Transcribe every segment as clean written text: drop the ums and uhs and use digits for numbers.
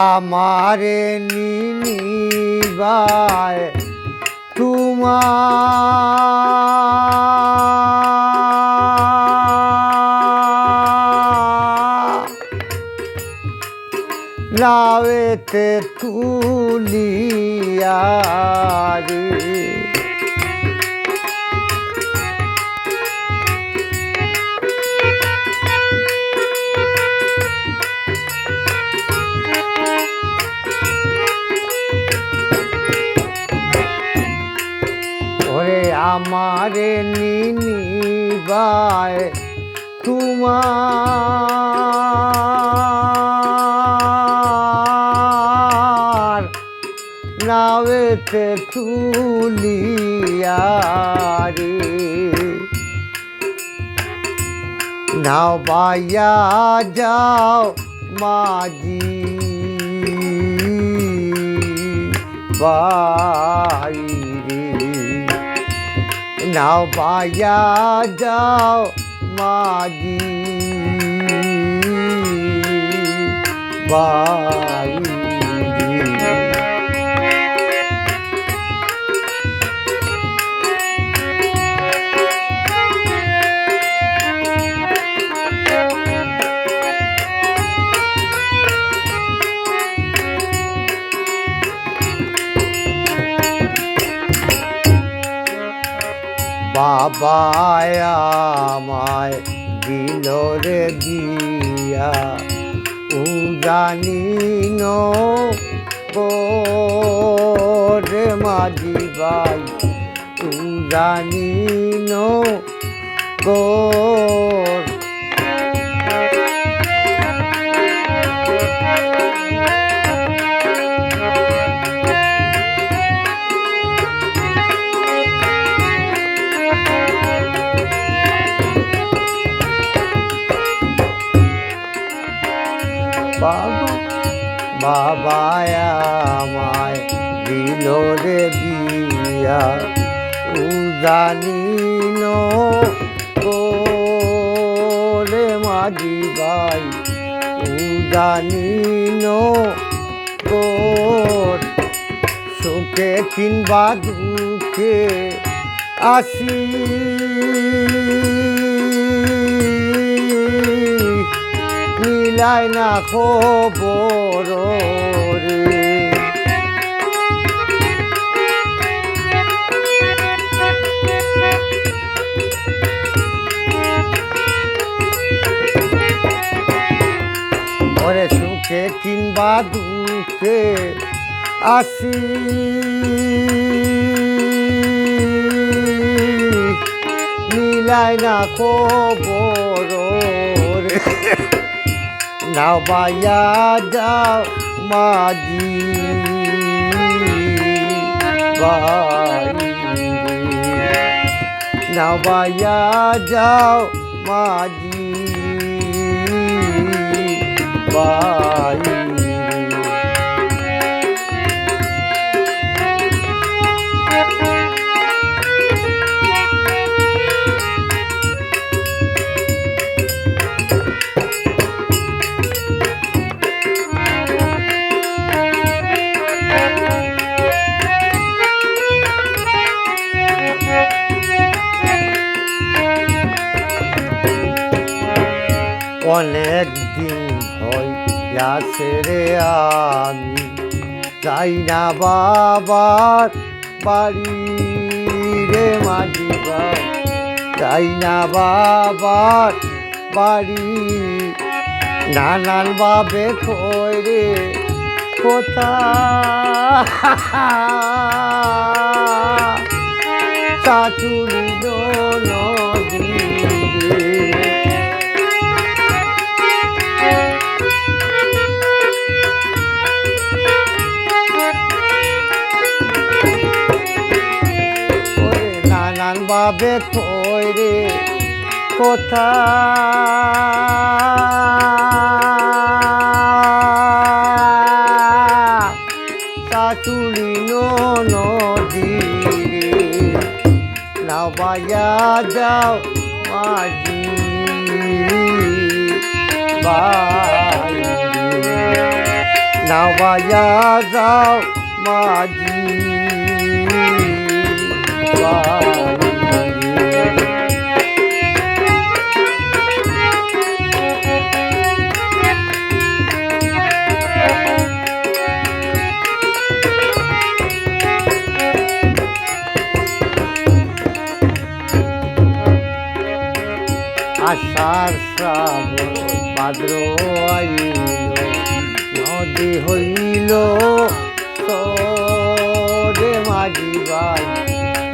আমারে নিনিবায় তোমার নাওয়েতে তুলিয়া রে আমারে নিনিবায় তোমার নাওয়েতে তুলিয়া রে নাও বাইয়া যাও মাঝি বাইরে নাও বাইয়া যাও মাঝি বাইরে বাবায় আমায় দিল রে দিয়া উজানি রে মাঝি ভাই উজানি গো বাবায় আমায় দিল রে বিয়া উজানি রে মাঝি ভাই উজানি সুখে কিংবা দুঃখে আসি মিলাই না খবর রে ওরে সুখে কিংবা দুঃখে আসি মিলাই না খবর রে নাও বাইয়া যাও মাঝি বাইরে নাও বাইয়া যাও মাঝি বাইরে অনেক দিন হইয়াছে রে আমি যাই না বাবার বাড়ি রে মাঝি ভাই যাই না বাবার বাড়ি নানান ভাবে কই রে কোথা চাচুরি নদী বাবে কই রে কোথা চাচুরি নদী নাও বাইয়া যাও মাঝি বাইরে নাও বাজা যাও মাঝি আষাঢ় শ্রাবণ ভাদ্র আইল নদী হইল রে মাঝি ভাই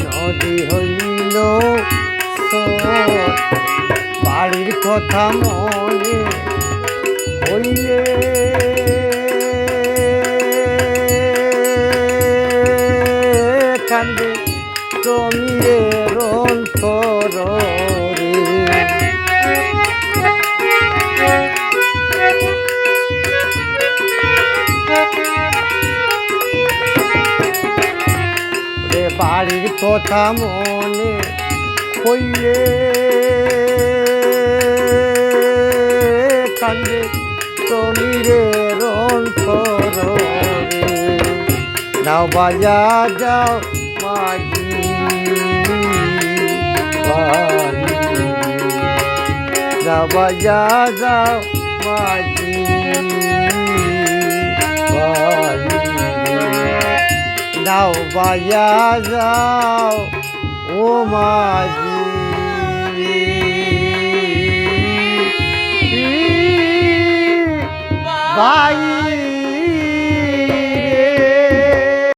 নদী হইল বাড়ির কথা মনে হইলে কান্দে জমির অন্তর বাড়ির কথা মনে হইলে কান্দে সমীরের অন্তর নাও বাজা যাও মাঝি নাও বাজা যাও মাঝি নাও বাজা যাও ও মাঝি বাই